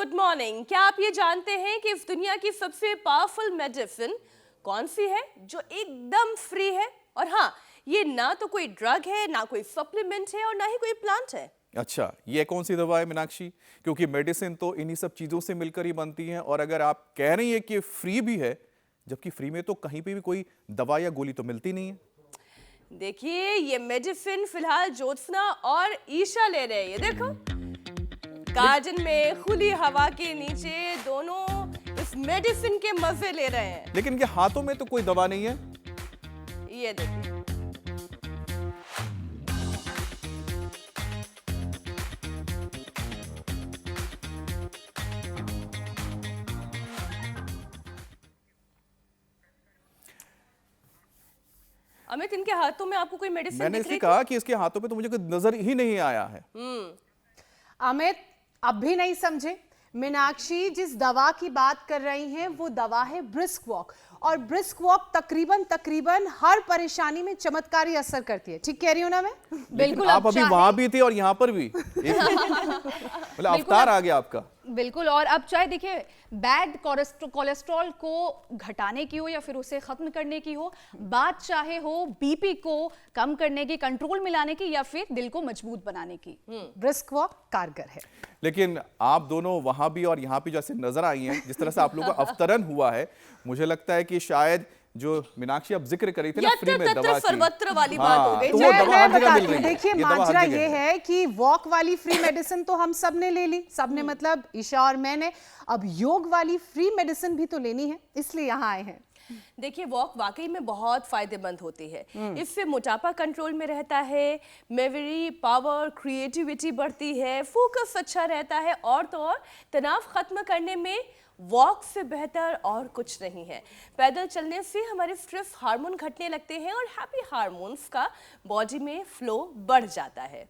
Good morning. क्या आप ये जानते हैं कि इस दुनिया की सबसे पावरफुल मेडिसिन कौन सी है जो एकदम फ्री है? और हाँ, ये ना तो कोई ड्रग है, ना कोई सप्लीमेंट है और ना ही कोई प्लांट है। अच्छा, ये कौन सी दवा है मीनाक्षी? क्योंकि मेडिसिन तो इन्हीं सब चीजों से मिलकर ही बनती है, और अगर आप कह रही हैं कि फ्री भी है, जबकि फ्री में तो कहीं पे भी कोई दवा या गोली तो मिलती नहीं है। देखिए, ये मेडिसिन फिलहाल ज्योत्सना और ईशा ले रहे हैं। ये देखो, गार्डन में खुली हवा के नीचे दोनों इस मेडिसिन के मजे ले रहे हैं। लेकिन इनके हाथों में तो कोई दवा नहीं है। ये देखिए, अमित, इनके हाथों में आपको कोई मेडिसिन मैंने दिख इसलिए रही कहा कि इसके हाथों में तो मुझे कोई नजर ही नहीं आया है। अमित अब भी नहीं समझे। मीनाक्षी जिस दवा की बात कर रही हैं वो दवा है ब्रिस्क वॉक, और ब्रिस्क वॉक तकरीबन हर परेशानी में चमत्कारी असर करती है। ठीक कह रही हूं ना मैं? बिल्कुल। आप अभी वहां भी थे और यहाँ पर भी मतलब अवतार आ गया आपका। बिल्कुल। और अब चाहे देखिए बैड कोलेस्ट्रॉल को घटाने की हो या फिर उसे खत्म करने की हो, बात चाहे हो बीपी को कम करने की, कंट्रोल में लाने की, या फिर दिल को मजबूत बनाने की, ब्रिस्क वॉक कारगर है। लेकिन आप दोनों वहां भी और यहाँ भी जैसे नजर आई हैं, जिस तरह से आप लोगों का अवतरण हुआ है, मुझे लगता है कि शायद जो मीनाक्षी अब जिक्र करी थी ना फ्री में दवा की, सर्वत्र वाली बात हो गई। तो वो दवा हर जगह मिल रही है। देखिए, ये दवा हर माजरा जगह ये है कि वॉक वाली फ्री मेडिसिन तो हम सब ने ले ली, सबने मतलब ईशा और मैंने। अब योग वाली फ्री मेडिसिन भी तो लेनी है, इसलिए यहाँ आए हैं। देखिए, वॉक वाकई में बहुत फायदेमंद होती है। इससे मोटापा कंट्रोल में रहता है, मेमोरी पावर, क्रिएटिविटी बढ़ती है, फोकस अच्छा रहता है, और तो और तनाव खत्म करने में वॉक से बेहतर और कुछ नहीं है। पैदल चलने से हमारे स्ट्रेस हार्मोन घटने लगते हैं और हैप्पी हार्मोन्स का बॉडी में फ्लो बढ़ जाता है।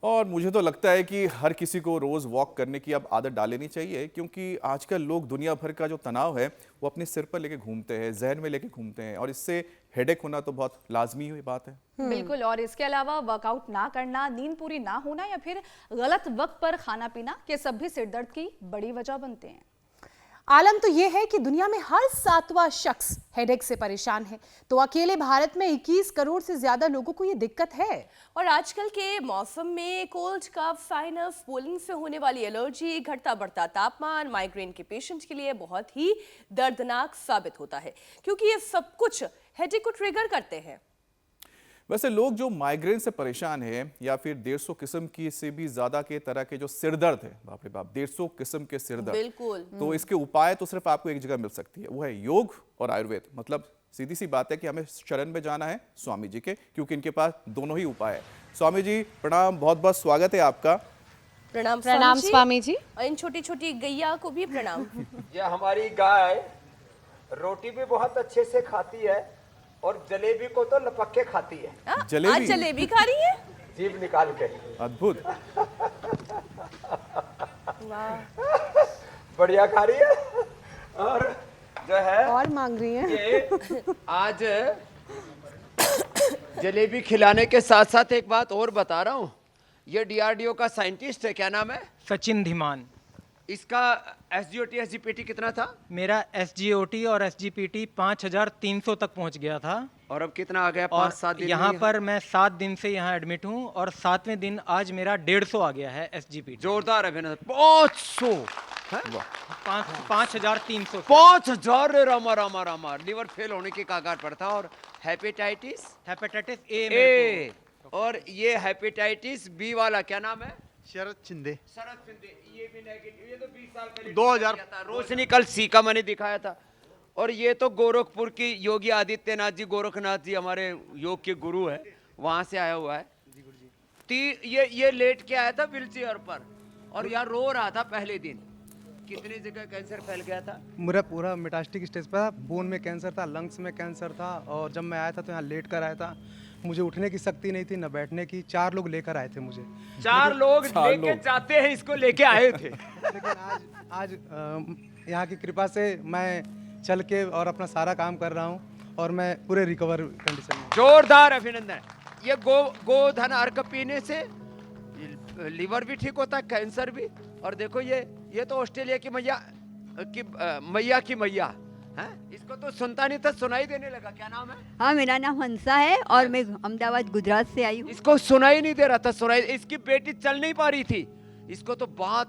और मुझे तो लगता है कि हर किसी को रोज वॉक करने की अब आदत डाल लेनी चाहिए, क्योंकि आजकल लोग दुनिया भर का जो तनाव है वो अपने सिर पर लेके घूमते हैं, जहन में लेके घूमते हैं, और इससे हेडेक होना तो बहुत लाजमी हुई बात है। बिल्कुल। और इसके अलावा वर्कआउट ना करना, नींद पूरी ना होना, या फिर गलत वक्त पर खाना पीना, ये सब भी सिरदर्द की बड़ी वजह बनते हैं। आलम तो यह है कि दुनिया में हर 7वां शख्स हेडेक से परेशान है, तो अकेले भारत में 21 करोड़ से ज्यादा लोगों को यह दिक्कत है। और आजकल के मौसम में कोल्ड, कफ, साइनस, पोलन से होने वाली एलर्जी, घटता बढ़ता तापमान माइग्रेन के पेशेंट के लिए बहुत ही दर्दनाक साबित होता है, क्योंकि ये सब कुछ हेडेक को ट्रिगर करते हैं। वैसे लोग जो माइग्रेन से परेशान है या फिर 150 किस्म की से भी ज्यादा के तरह के जो सिरदर्द है, बाप रे बाप, 150 किस्म के सिरदर्द, बिल्कुल। तो इसके उपाय तो सिर्फ आपको एक जगह मिल सकती है, वो है योग और आयुर्वेद। मतलब सीधी सी बात है कि हमें शरण में जाना है स्वामी जी के, क्योंकि इनके पास दोनों ही उपाय है। स्वामी जी प्रणाम, बहुत बहुत स्वागत है आपका। प्रणाम स्वामी जी। और इन छोटी छोटी गैया को भी प्रणाम। ये हमारी गाय रोटी भी बहुत अच्छे से खाती है और जलेबी को तो लपक के खाती है। आज जलेबी? जलेबी खा रही है? जीभ निकाल के। अद्भुत। बढ़िया खा रही है। और जो है और मांग रही हैं। ये आज जलेबी खिलाने के साथ साथ एक बात और बता रहा हूँ, ये DRDO का साइंटिस्ट है, क्या नाम है? सचिन धीमान। इसका SGOT SGPT कितना था? मेरा SGOT और SGPT 5300 तक पहुंच गया था। और अब कितना आ गया? और 5-7 दिन यहाँ में? पर मैं 7 दिन से यहाँ एडमिट हूँ, और 7वें दिन आज मेरा 150 आ गया है SGPT। जोरदार अभिनंदन। 500 5300। 5000 रे रामा रामा रामा। लिवर फेल होने के कगार पर था। और हेपेटाइटिस ए। और ये हेपेटाइटिस बी वाला क्या नाम है? शरद शिंदे। ये भी नेगेटिव। ये तो 20 साल पहले 2000 था। रोशनी कल सी का मैंने दिखाया था। और ये तो गोरखपुर की योगी आदित्यनाथ जी, गोरखनाथ जी हमारे योग के गुरु है, वहां से आया हुआ है। ये लेट के आया था व्हील चेयर पर, और यार रो रहा था पहले दिन। कितनी जगह कैंसर फैल गया था? मेरा पूरा मेटास्टिक स्टेज पर था, बोन में कैंसर था, लंग्स में कैंसर था, और जब मैं आया था तो यहाँ लेट कर आया था। मुझे उठने की शक्ति नहीं थी, न बैठने की। 4 लोग लेकर आए थे मुझे। 4 लोग लेके जाते हैं, इसको लेके आए थे। लेकिन आज यहाँ की कृपा से मैं चल के और अपना सारा काम कर रहा हूँ, और मैं पूरे रिकवर कंडीशन में। जोरदार अभिनंदन। ये गोधन अर्क पीने से लिवर भी ठीक होता है, कैंसर भी, और देखो ये तो ऑस्ट्रेलिया की मैया की मैया है, इसको तो सुनता नहीं था, सुनाई देने लगा। क्या नाम है? हाँ, मेरा नाम हंसा है और मैं अहमदाबाद गुजरात से आई हूँ। इसको सुनाई नहीं दे रहा था, सुनाई, इसकी बेटी चल नहीं पा रही थी, इसको तो बहुत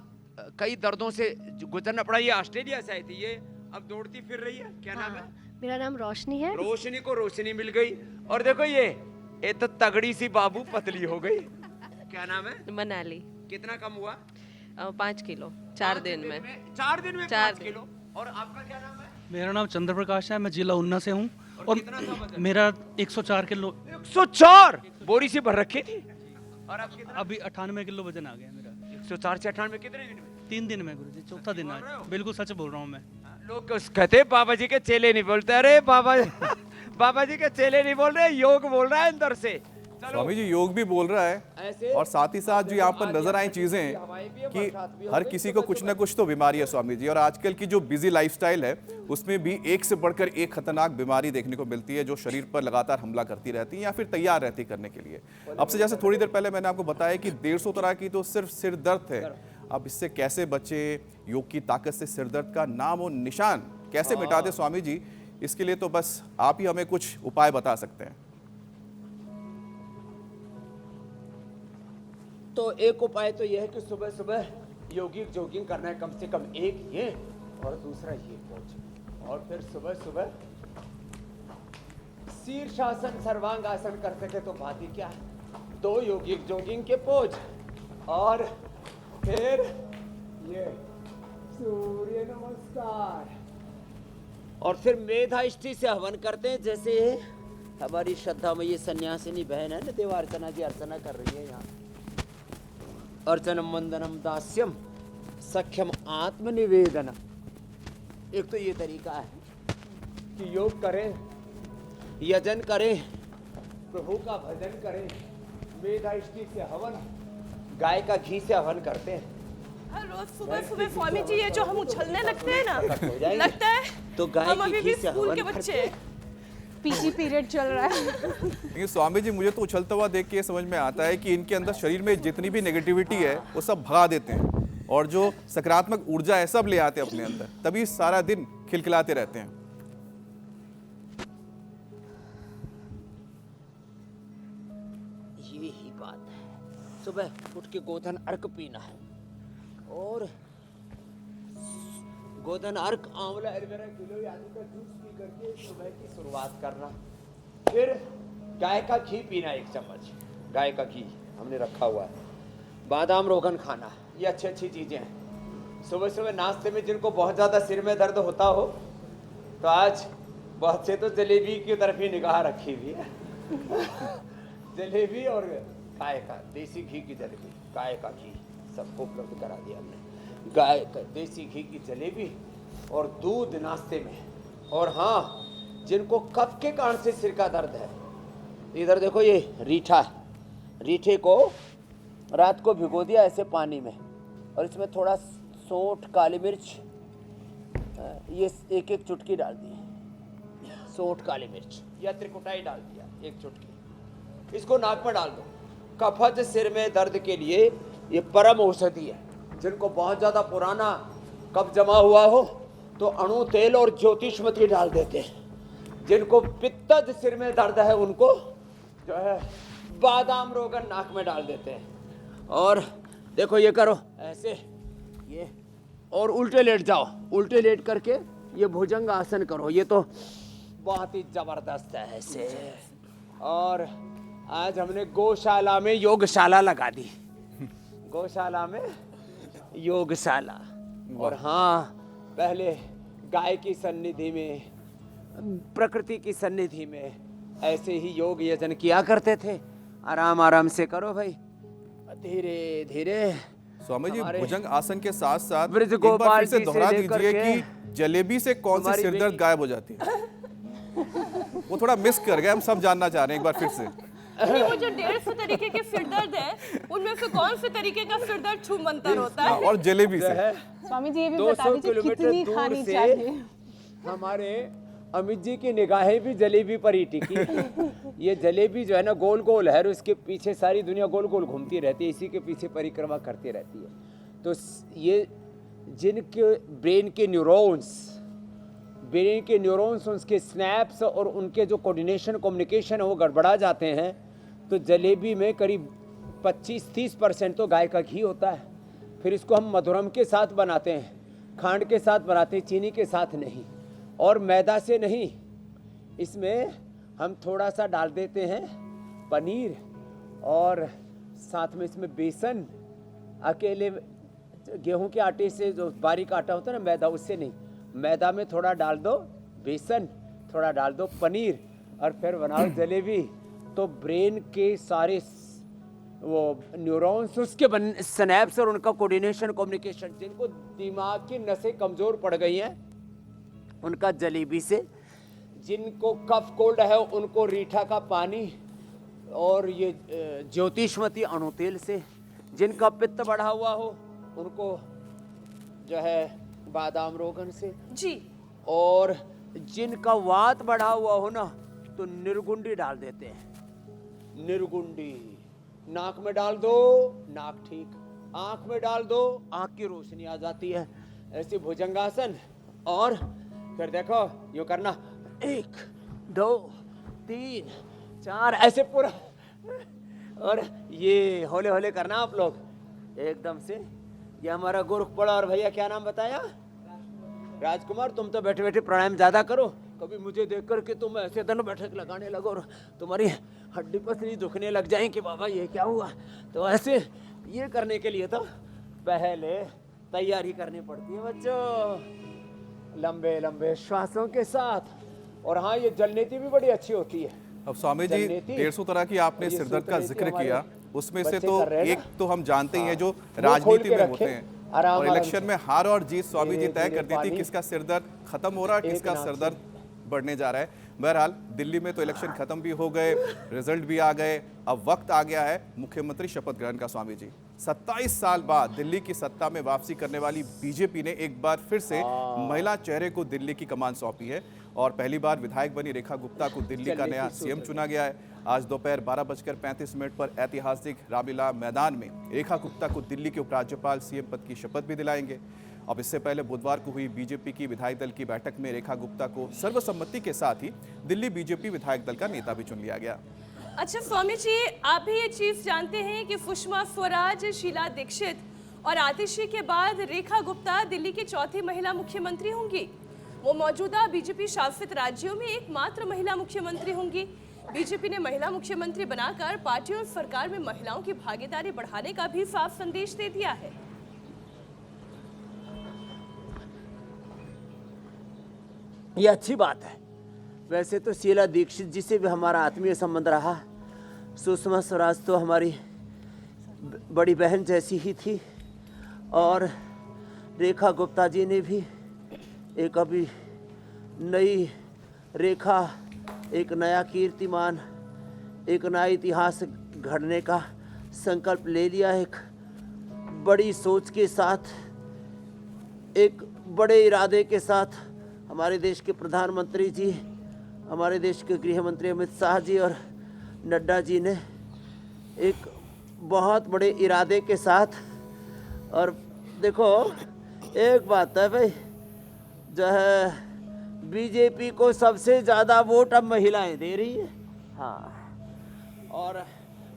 कई दर्दों से गुजरना पड़ा। ये ऑस्ट्रेलिया से आई थी, ये अब दौड़ती फिर रही है। क्या नाम है? मेरा नाम रोशनी है। रोशनी को रोशनी मिल गई। और देखो ये तो तगड़ी सी बाबू पतली हो गई। क्या नाम है? मनाली। कितना कम हुआ? 5 किलो 4 दिन में। 4 दिन में 5 किलो। और आपका क्या नाम है? मेरा नाम चंद्र प्रकाश है, मैं जिला उन्ना से हूँ और कितना था वजन? मेरा 104 किलो। 104 बोरी सी भर रखी थी। और अब कितना? अभी 98 किलो वजन आ गया मेरा। 104 से 98 कितने दिन में? 3 दिन में गुरुजी, चौथा दिन आज। बिल्कुल सच बोल रहा हूँ मैं। लोग कहते बाबा जी के चेले नहीं बोलते। अरे बाबा जी के चेले नहीं बोल रहे, योग बोल रहा है अंदर से। स्वामी जी योग भी बोल रहा है और साथ ही साथ जो यहाँ पर नजर आई चीजें कि हर किसी को कुछ ना कुछ तो बीमारी है स्वामी जी, और आजकल की जो बिजी लाइफस्टाइल है उसमें भी एक से बढ़कर एक खतरनाक बीमारी देखने को मिलती है जो शरीर पर लगातार हमला करती रहती है या फिर तैयार रहती करने के लिए। अब से जैसे थोड़ी देर पहले मैंने आपको बताया कि 150 तरह की तो सिर्फ सिर दर्द है। अब इससे कैसे बचे, योग की ताकत से सिर दर्द का नाम और निशान कैसे मिटा दे स्वामी जी, इसके लिए तो बस आप ही हमें कुछ उपाय बता सकते हैं। तो एक उपाय तो यह है कि सुबह सुबह योगिक जॉगिंग करना है, कम से कम एक ये और दूसरा ये पोज, और फिर सुबह सुबह शीर्षासन सर्वांग आसन कर सके तो बात ही क्या है। 2 योगिक जॉगिंग के पोज और फिर ये सूर्य नमस्कार, और फिर मेधाष्टि से हवन करते हैं। जैसे हमारी श्रद्धा में ये सन्यासिनी बहन है ना, देवार्चना जी अर्चना कर रही है यहाँ। अर्चनम वंदनम दास्यम सख्यम आत्मनिवेदन। एक तो ये तरीका है कि योग करें, यजन करें, प्रभु का भजन करें, मेधाष्टि से हवन, गाय का घी से हवन करते हैं। हर रोज सुबह सुबह स्वामी जी ये जो हम उछलने लगते हैं ना, लगता है तो गाय हम के अभी घी भी से स्कूल हवन के करते बच्चे हैं। हैं। पीटी पीरियड चल रहा है। लेकिन स्वामी जी मुझे तो उछलता हुआ देख के ये समझ में आता है कि इनके अंदर शरीर में जितनी भी नेगेटिविटी है वो सब भगा देते हैं और जो सकारात्मक ऊर्जा है सब ले आते हैं अपने अंदर, तभी सारा दिन खिलखिलाते रहते हैं। ये ही बात है, सुबह उठ के गोधन अर्क पीना है और गोधन अर्क, आंवला, एलोवेरा, गिलोय आदि का जूस पी करके सुबह की शुरुआत करना। फिर गाय का घी पीना 1 चम्मच, गाय का घी हमने रखा हुआ है। बादाम रोगन खाना, ये अच्छी अच्छी चीजें हैं। सुबह सुबह नाश्ते में जिनको बहुत ज्यादा सिर में दर्द होता हो तो आज बहुत से तो जलेबी की तरफ ही निगाह रखी हुई है। जलेबी और गाय का देसी घी की जलेबी, गाय का घी सबको उपलब्ध करा दिया हमने। गाय का देसी घी की जलेबी और दूध नाश्ते में। और हाँ, जिनको कफ के कारण से सिर का दर्द है, इधर देखो ये रीठा है, रीठे को रात को भिगो दिया ऐसे पानी में और इसमें थोड़ा सौंठ, काली मिर्च, ये 1-1 चुटकी डाल दी, सौंठ, काली मिर्च या त्रिकुटाई डाल दिया 1 चुटकी, इसको नाक में डाल दो। कफज सिर में दर्द के लिए ये परम औषधि है। जिनको बहुत ज्यादा पुराना कफ जमा हुआ हो तो अणु तेल और ज्योतिषमती डाल देते हैं। जिनको पित्तज सिर में दर्द है उनको जो है बादाम रोगन नाक में डाल देते हैं। और देखो ये करो ऐसे, ये और उल्टे लेट जाओ, उल्टे लेट करके ये भुजंग आसन करो, ये तो बहुत ही जबरदस्त है ऐसे। और आज हमने गौशाला में योगशाला लगा दी, गौशाला में योगशाला। और हाँ, पहले गाय की सन्निधि में, प्रकृति की सन्निधि में ऐसे ही योग यजन किया करते थे। आराम आराम से करो भाई, धीरे धीरे। स्वामी जी भुजंग आसन के साथ साथ ब्रज एक बार गोपाल फिर से जी से दोहरा लेकर दीजिए के कि जलेबी से कौन सी हमारी सिरदर्द बेटी- गायब हो जाती है। वो थोड़ा मिस कर गए, हम सब जानना चाह रहे हैं एक बार फिर से। नहीं, वो जो 150 तरीके के सिर दर्द है उनमें से कौन से तरीके का सिर दर्द छूमंतर होता है? और जलेबी से स्वामी जी ये भी 200 बता दीजिए किलोमीटर कितनी दूर खानी से चाहिए। हमारे अमित जी की निगाहें भी जलेबी पर ही टिकी। ये जलेबी जो है ना गोल गोल है और उसके पीछे सारी दुनिया गोल गोल घूमती रहती है, इसी के पीछे परिक्रमा करती रहती है। तो ये जिनके ब्रेन के न्यूरॉन्स उनके स्नैप्स और उनके जो कोऑर्डिनेशन कम्युनिकेशन है वो गड़बड़ा जाते हैं। तो जलेबी में करीब 25-30% तो गाय का घी होता है। फिर इसको हम मधुरम के साथ बनाते हैं, खांड के साथ बनाते हैं, चीनी के साथ नहीं, और मैदा से नहीं। इसमें हम थोड़ा सा डाल देते हैं पनीर, और साथ में इसमें बेसन, अकेले गेहूं के आटे से जो बारीक आटा होता है ना, मैदा, उससे नहीं, मैदा में थोड़ा डाल दो बेसन, थोड़ा डाल दो पनीर, और फिर बनाओ जलेबी। तो ब्रेन के सारे वो न्यूरॉन्स, उसके स्नैप्स और उनका कोऑर्डिनेशन कम्युनिकेशन, जिनको दिमाग की नसें कमज़ोर पड़ गई हैं उनका जलेबी से, जिनको कफ कोल्ड है उनको रीठा का पानी और ये ज्योतिषमती अणु तेल से, जिनका पित्त बढ़ा हुआ हो उनको जो है बादाम रोगन से जी, और जिनका वात बढ़ा हुआ हो ना तो निर्गुंडी डाल देते हैं। निर्गुंडी नाक में डाल दो, नाक ठीक, आंख में डाल दो, आंख की रोशनी आ जाती है। ऐसे भुजंगासन, और फिर देखो यूं करना, 1 2 3 4 ऐसे पूरा, और ये होले होले करना आप लोग एकदम से। ये हमारा गोरखपुरा, और भैया क्या नाम बताया? राजकुमार। तुम तो बैठे बैठे प्राणायाम ज्यादा करो, कभी मुझे देख कर के तुम ऐसे धन बैठक लगाने लगो और तुम्हारी हड्डी पसली दुखने लग जाए कि बाबा ये क्या हुआ। तो ऐसे ये करने के लिए तो पहले तैयारी करनी पड़ती है बच्चों, लंबे लंबे श्वासों के साथ। और हाँ, ये जलनेती भी बड़ी अच्छी होती है। अब स्वामी जी 150 तरह की आपने सिरदर्द का जिक्र किया, उसमें से तो एक तो हम जानते ही हैं जो राजनीति में होते हैं, और इलेक्शन में हार और जीत स्वामी जी तय कर दी थी किसका सिरदर्द खत्म हो रहा है, किसका सिरदर्द बढ़ने जा रहा है। बहरहाल दिल्ली में तो इलेक्शन खत्म भी हो गए, रिजल्ट भी आ गए, अब वक्त आ गया है मुख्यमंत्री शपथ ग्रहण का। स्वामी जी 27 साल बाद दिल्ली की सत्ता में वापसी करने वाली बीजेपी ने एक बार फिर से महिला चेहरे को दिल्ली की कमान सौंपी है, और पहली बार विधायक बनी रेखा गुप्ता को दिल्ली का नया सीएम चुना गया है। आज दोपहर 12:35 पर ऐतिहासिक रामलीला मैदान में रेखा गुप्ता को दिल्ली के उपराज्यपाल सीएम पद की शपथ भी दिलाएंगे। अब इससे पहले बुधवार को हुई बीजेपी की विधायक दल की बैठक में रेखा गुप्ता को सर्वसम्मति के साथ ही दिल्ली बीजेपी विधायक दल का नेता भी चुन लिया गया। अच्छा स्वामी जी, आप भी ये चीज जानते हैं कि सुषमा स्वराज, शीला दीक्षित और आतिशी के बाद रेखा गुप्ता दिल्ली की चौथी महिला मुख्यमंत्री होंगी। वो मौजूदा बीजेपी शासित राज्यों में एकमात्र महिला मुख्यमंत्री होंगी। बीजेपी ने महिला मुख्यमंत्री बनाकर पार्टी और सरकार में महिलाओं की भागीदारी बढ़ाने का भी साफ संदेश दे दिया है। ये अच्छी बात है। वैसे तो शीला दीक्षित जी से भी हमारा आत्मीय संबंध रहा, सुषमा स्वराज तो हमारी बड़ी बहन जैसी ही थी, और रेखा गुप्ता जी ने भी एक अभी नई रेखा, एक नया कीर्तिमान, एक नया इतिहास घड़ने का संकल्प ले लिया। एक बड़ी सोच के साथ, एक बड़े इरादे के साथ हमारे देश के प्रधानमंत्री जी, हमारे देश के गृह मंत्री अमित शाह जी और नड्डा जी ने एक बहुत बड़े इरादे के साथ। और देखो एक बात है भाई, जो है बीजेपी को सबसे ज़्यादा वोट अब महिलाएं दे रही है। हाँ, और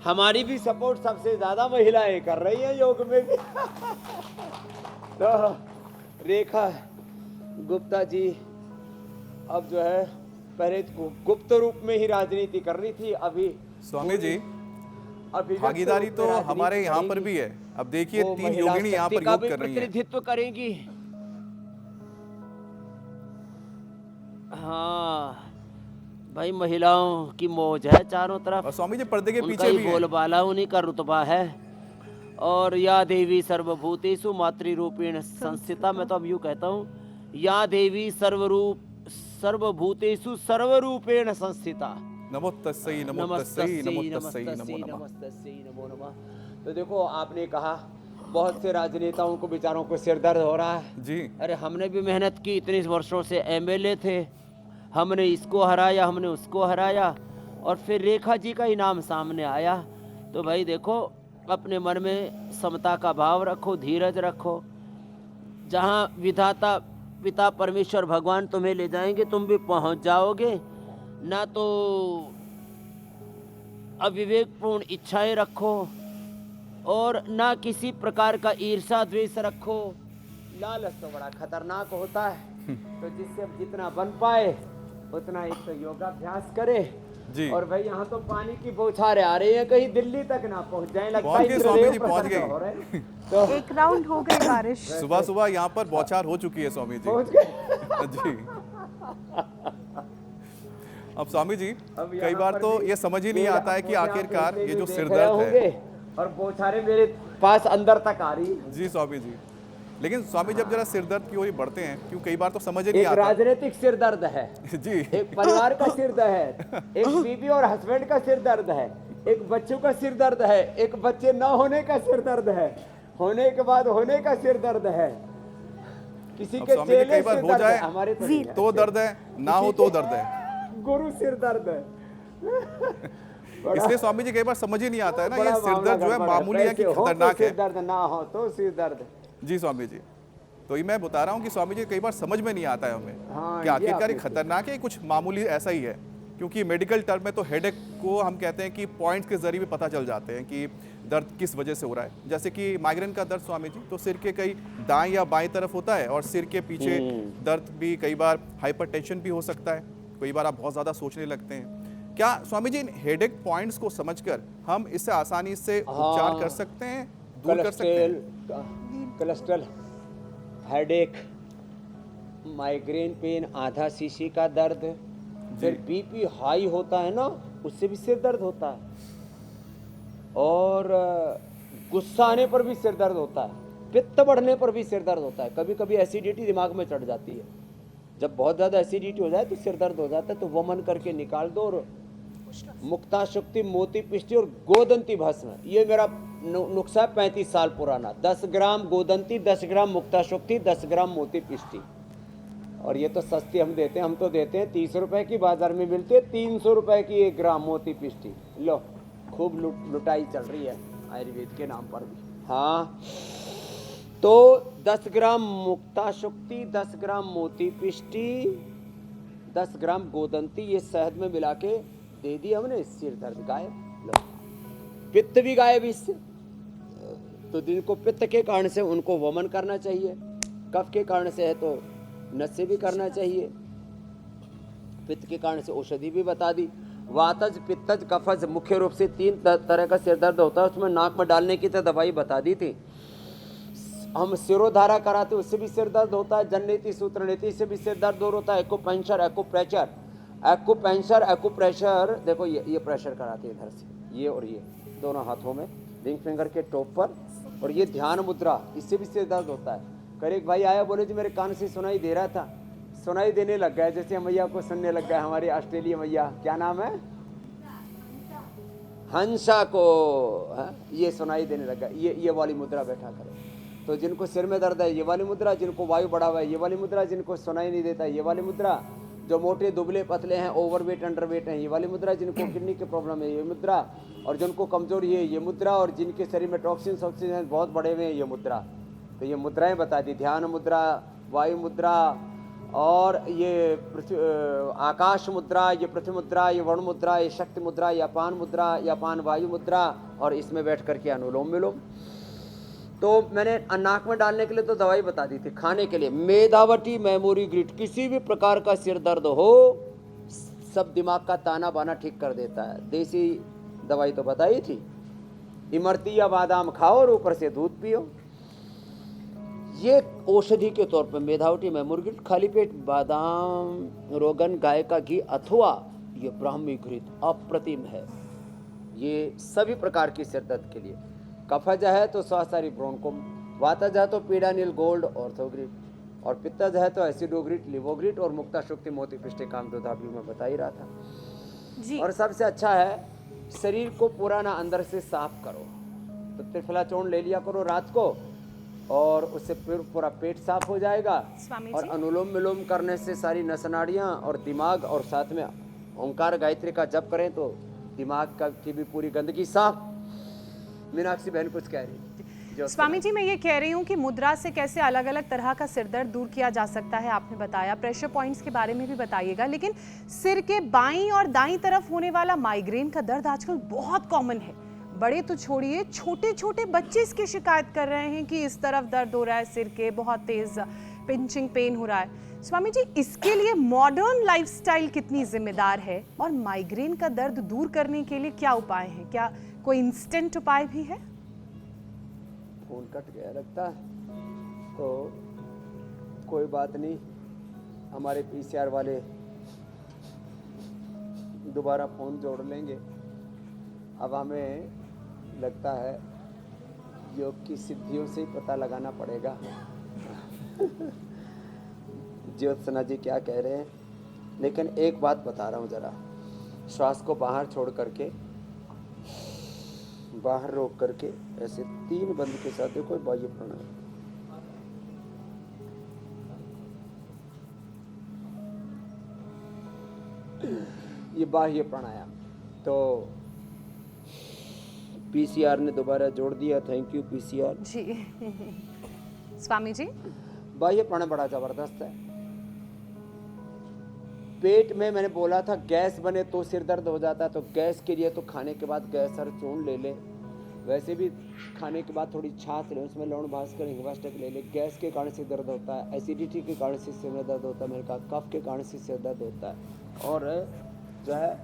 हमारी भी सपोर्ट सबसे ज़्यादा महिलाएं कर रही हैं योग में भी। तो रेखा गुप्ता जी अब जो है पहले गुप्त रूप में ही राजनीति कर रही थी, अभी स्वामी जी भागीदारी तो हमारे यहाँ पर भी है। अब देखिए 3 योगिनी यहाँ पर योग कर रही हैं। प्रतिनिधित्व करेंगी। हाँ भाई, महिलाओं की मौज है चारों तरफ। और स्वामी जी पर्दे के पीछे भी बोलबाला उन्हीं का रुतबा है। और या देवी सर्वभूतेषु मातृरूपेण संस्थिता, मैं तो अब यूँ कहता हूँ, या देवी सर्वभूतेषु सर्वरूपेण संस्थिता। नमो तस्सै नमो तस्सै नमो तस्सै नमो नमः। तो देखो आपने कहा बहुत से राजनेताओं को बेचारों को सिर दर्द हो रहा है जी। अरे हमने भी मेहनत की, इतने वर्षों से एमएलए थे, हमने इसको हराया, हमने उसको हराया, और फिर रेखा जी का इनाम सामने आया। तो भाई देखो अपने मन में समता का भाव रखो, धीरज रखो। जहाँ विधाता पिता परमेश्वर भगवान तुम्हें ले जाएंगे तुम भी पहुँच जाओगे। ना तो अविवेकपूर्ण इच्छाएं रखो और ना किसी प्रकार का ईर्षा द्वेष रखो। लालच तो बड़ा खतरनाक होता है। तो जिससे जितना बन पाए उतना एक तो योगाभ्यास करे जी। और भाई यहाँ तो पानी की बौछारें आ रही है, कहीं दिल्ली तक ना पहुँच जाए। लगता पहुंच है गए स्वामी जी, इंद्रदेव पहुंच प्रसन्न गए। हो रहे हैं। तो एक राउंड हो गई बारिश। सुबह सुबह यहाँ पर बौछार हो चुकी है स्वामी जी। पहुँच गए। जी। अब स्वामी जी अब कई यहाँ बार पर तो भी ये समझ ही नहीं मेरा आता है कि मुझे आप आखिरकार ऐसे ये भी जो देख सिर रहे दर्द होंगे है। और बौछारें मेरे पास अंदर तक आ रही। जी स्वामी जी, लेकिन स्वामी जब जरा सिर दर्द की ओर बढ़ते हैं, क्यों कई बार तो समझ ही नहीं एक आता। राजनीतिक सिर दर्द है, जी। एक परिवार का सिर दर्द है, एक बीवी और हस्बैंड का सिर दर्द है, एक बच्चों का सिर दर्द है, एक बच्चे न होने का सिर दर्द है, होने के बाद होने का सिर दर्द है, किसी अब के स्वामी जी चेले कई बार सिर हो दर्द जाए है, हमारे तो नहीं है। तो दर्द है, ना हो तो दर्द है। गुरु सिर दर्द है। इसलिए स्वामी जी कई बार समझ ही नहीं आता है ना, ये बड़ा सिर मामला दर्द जो है गड़बड़ है। मामूली है कि पैसे हो तो खतरनाक है। सिर दर्द, ना हो तो सिर दर्द। जी स्वामी जी, तो ये मैं बता रहा हूँ कि स्वामी जी कई बार समझ में नहीं आता है हमें हाँ, कि ये आखिरकार ये आपने खतरनाक है, कुछ मामूली ऐसा ही है। क्योंकि मेडिकल टर्म में तो हेडेक को हम कहते हैं कि पॉइंट्स के जरिए भी पता चल जाते हैं कि दर्द किस वजह से हो रहा है। जैसे कि माइग्रेन का दर्द स्वामी जी, तो सिर के कई दाएं या बाएं तरफ होता है और सिर के पीछे दर्द भी कई बार हाइपरटेंशन भी हो सकता है। कई बार आप बहुत ज़्यादा सोचने लगते हैं। क्या स्वामी जी इन हेडेक पॉइंट्स को समझकर हम इससे आसानी से उपचार कर सकते हैं, दूर कर सकते हैं? कोलेस्ट्रॉल, हेडेक, माइग्रेन पेन, आधा शीशी का दर्द, फिर बीपी हाई होता है ना, उससे भी सिर दर्द होता है। और गुस्सा आने पर भी सिर दर्द होता है, पित्त बढ़ने पर भी सिर दर्द होता है। कभी कभी एसिडिटी दिमाग में चढ़ जाती है, जब बहुत ज़्यादा एसिडिटी हो जाए तो सिर दर्द हो जाता है। तो वमन करके निकाल दो। और मुक्ता शक्ति, मोती पिष्टी और गोदंती भस्म, ये मेरा नुस्खा 35 साल पुराना। 10 ग्राम गोदंती, 10 ग्राम मुक्ता शक्ति, 10 ग्राम मोती पिष्टी। और ये तो सस्ती हम देते हैं, हम तो देते हैं 30 रुपए की, बाजार में मिलती है 300 रुपए की 1 ग्राम मोती पिष्टी। लो, खूब लुटाई चल रही है आयुर्वेद के नाम पर भी। हाँ, तो 10 ग्राम मुक्ता शक्ति, 10 ग्राम मोती पिष्टी, 10 ग्राम गोदंती, ये शहद में मिला के दे दी हमने, सिर दर्द गायब। लो, पित्त भी गायब इससे। तो जिनको पित्त के कारण से उनको वमन करना चाहिए, कफ के कारण से है तो नस्य भी करना चाहिए, पित्त के कारण से औषधि भी बता दी। वातज, पित्तज, कफज, मुख्य रूप से 3 तरह का सिर दर्द होता है। उसमें नाक में डालने की तो दवाई बता दी थी। हम सिरोधारा कराते उससे भी सिर दर्द होता है। जननेति, सूत्रनेति से भी सिर दर्द दूर होता है। एक्यूपंक्चर, एक्यूप्रेशर, एक्यूपंक्चर, एक्यूप्रेशर, देखो ये प्रेशर कराते हैं इधर से, ये और ये दोनों हाथों में, रिंग फिंगर के टॉप पर। और ये ध्यान मुद्रा, इससे भी सिर दर्द होता है। कल एक भाई आया, बोले जी मेरे कान से सुनाई दे रहा था, सुनाई देने लग गया, जैसे मैया को सुनने लग गया। हमारी ऑस्ट्रेलिया मैया, क्या नाम है, हंसा को, ये सुनाई देने लग गया। ये वाली मुद्रा बैठा करो। तो जिनको सिर में दर्द है ये वाली मुद्रा, जिनको वायु बढ़ा हुआ है ये वाली मुद्रा, जिनको सुनाई नहीं देता ये वाली मुद्रा, जो मोटे दुबले पतले हैं, ओवरवेट अंडरवेट हैं ये वाली मुद्रा, जिनको किडनी की प्रॉब्लम है ये मुद्रा, और जिनको कमजोरी है ये मुद्रा, और जिनके शरीर में टॉक्सिन ऑक्सीजन बहुत बड़े हुए हैं ये मुद्रा। तो ये मुद्राएं बता दी, ध्यान मुद्रा, वायु मुद्रा, और ये आकाश मुद्रा, ये पृथ्वी मुद्रा, ये वरुण मुद्रा, ये शक्ति मुद्रा, ये अपान मुद्रा, ये अपान वायु मुद्रा, और इसमें बैठ करके अनुलोम विलोम। तो मैंने नाक में डालने के लिए तो दवाई बता दी थी, खाने के लिए मेधावटी मेमोरी ग्रिट। किसी भी प्रकार का सिर दर्द हो, सब दिमाग का ताना बाना ठीक कर देता है। देसी दवाई तो बताई थी। इमरती या बादाम खाओ और ऊपर से दूध पियो। ये औषधि के तौर पर मेधावटी मेमोरी ग्रिट, खाली पेट बादाम, रोगन, गाय का घी अथवा ये ब्राह्मी घृत अप्रतिम है। ये सभी प्रकार की सिर दर्द के लिए। कफज है तो स्वास्थ्य ब्रोंकोम, वातज है तो पीडानिल गोल्ड ऑर्थोग्रिट, और पित्तज है तो एसिडोग्रिट, लिवोग्रिट, और मुक्ता शक्ति मोती पिष्टे काम तो अभी मैं बता ही रहा था जी। और सबसे अच्छा है शरीर को पूरा ना अंदर से साफ करो। तो त्रिफला चूर्ण ले लिया करो रात को, और उससे पूरा पेट साफ हो जाएगा। और अनुलोम विलोम करने से सारी नस नाड़ियाँ और दिमाग, और साथ में ओंकार गायत्री का जप करें तो दिमाग का की भी पूरी गंदगी साफ। मीनाक्षी बहन कुछ कह रही है। स्वामी जी, मैं ये कह रही हूँ कि मुद्रा से कैसे अलग अलग तरह का सिर दर्द दूर किया जा सकता है, आपने बताया। प्रेशर पॉइंट्स के बारे में भी बताइएगा। लेकिन सिर के बाईं और दाईं तरफ होने वाला माइग्रेन का दर्द आजकल बहुत कॉमन है। बड़े तो छोड़िए, छोटे छोटे बच्चे इसकी शिकायत कर रहे हैं कि इस तरफ दर्द हो रहा है, सिर के बहुत तेज पिंचिंग पेन हो रहा है। स्वामी जी, इसके लिए मॉडर्न लाइफस्टाइल कितनी जिम्मेदार है, और माइग्रेन का दर्द दूर करने के लिए क्या उपाय हैं? क्या कोई इंस्टेंट उपाय भी है? फोन कट गया लगता है, तो कोई बात नहीं, हमारे पीसीआर वाले दोबारा फोन जोड़ लेंगे। अब हमें लगता है योग की सिद्धियों से ही पता लगाना पड़ेगा ज्योत्सना जी क्या कह रहे हैं। लेकिन एक बात बता रहा हूँ, ज़रा श्वास को बाहर छोड़ करके, बाहर रोक करके ऐसे 3 बंद के साथ देखो, बाह्य प्राणायाम। ये बाह्य प्राणायाम तो पीसीआर ने दोबारा जोड़ दिया, थैंक यू पीसीआर जी। स्वामी जी, बाह्य प्राणायाम बड़ा जबरदस्त है। पेट में मैंने बोला था गैस बने तो सिर दर्द हो जाता है, तो गैस के लिए तो खाने के बाद गैस और चूर्ण ले ले, वैसे भी खाने के बाद थोड़ी छाछ ले, उसमें लौंग भास्कर हिंगवाष्टक ले ले। गैस के कारण से दर्द होता है, एसिडिटी के कारण से सिर में दर्द होता है, मैंने कहा कफ के कारण से सिर दर्द होता है, और जो है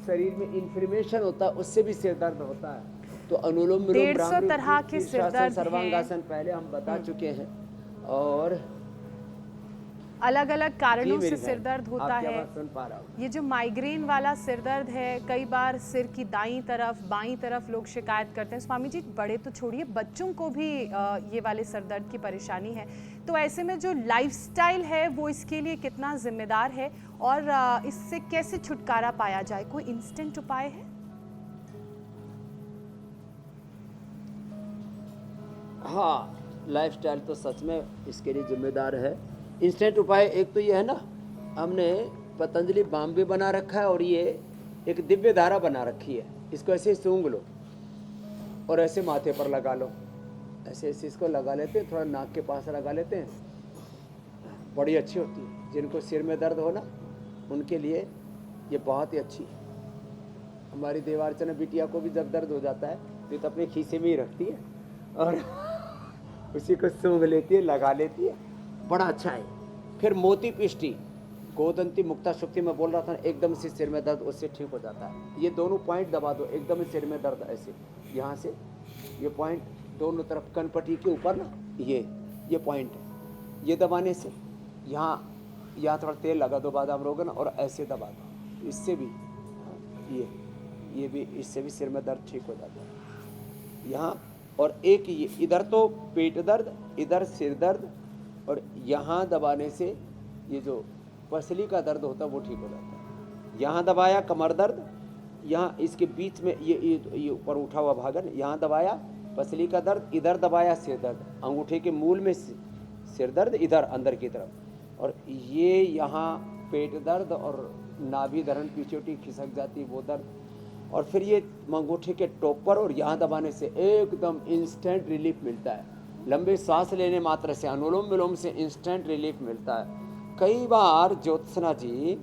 शरीर में इन्फ्लेमेशन होता है, उससे भी सिर दर्द होता है। तो अनुलोम विलोम 150 तरह के सिर दर्द सर्वांगासन पहले हम बता चुके हैं, और अलग अलग कारणों मेरी से सिर बहन, दर्द होता आपकी है। आवाज़ सुन पा रहा हूँ। ये जो माइग्रेन वाला सिर दर्द है, कई बार सिर की दाईं तरफ बाईं तरफ लोग शिकायत करते हैं। स्वामी जी, बड़े तो छोड़िए, बच्चों को भी ये वाले सिर दर्द की परेशानी है। तो ऐसे में जो लाइफस्टाइल है वो इसके लिए कितना जिम्मेदार है, और इससे कैसे छुटकारा पाया जाए? कोई इंस्टेंट उपाय है? हाँ, लाइफस्टाइल तो सच में इसके लिए जिम्मेदार है। इंस्टेंट उपाय एक तो ये है ना, हमने पतंजलि बाम भी बना रखा है, और ये एक दिव्य धारा बना रखी है। इसको ऐसे सूंघ लो और ऐसे माथे पर लगा लो, ऐसे ऐसे इसको लगा लेते हैं, थोड़ा नाक के पास लगा लेते हैं, बड़ी अच्छी होती है। जिनको सिर में दर्द हो ना, उनके लिए ये बहुत ही अच्छी है। हमारी देवार्चना बिटिया को भी जब दर्द हो जाता है तो अपने खीसे में ही रखती है और उसी को सूंघ लेती है, लगा लेती है, बड़ा अच्छा है। फिर मोती पिष्टी, गोदंती मुक्ता शुक्ति में बोल रहा था, एकदम से सिर में दर्द उससे ठीक हो जाता है। ये दोनों पॉइंट दबा दो, एकदम सिर में दर्द ऐसे, यहाँ से ये पॉइंट दोनों तरफ कनपट्टी के ऊपर ना, ये पॉइंट है, ये दबाने से यहाँ थोड़ा तेल लगा दो बादाम रोगन और ऐसे दबा दो, इससे भी ये भी, इससे भी सिर में दर्द ठीक हो जाता है। यहाँ और एक ये इधर तो पेट दर्द, इधर सिर दर्द, और यहाँ दबाने से ये जो पसली का दर्द होता है वो ठीक हो जाता है। यहाँ दबाया कमर दर्द, यहाँ इसके बीच में ये ऊपर उठा हुआ भागन, यहाँ दबाया पसली का दर्द, इधर दबाया सिर दर्द, अंगूठे के मूल में सिर दर्द, इधर अंदर की तरफ, और ये यहाँ पेट दर्द और नाभि धरण पीछे खिसक जाती है वो दर्द, और फिर ये अंगूठे के टॉप पर और यहाँ दबाने से एकदम इंस्टेंट रिलीफ मिलता है। लंबे सांस लेने मात्र से, अनुलोम विलोम से इंस्टेंट रिलीफ मिलता है। कई बार ज्योत्सना जी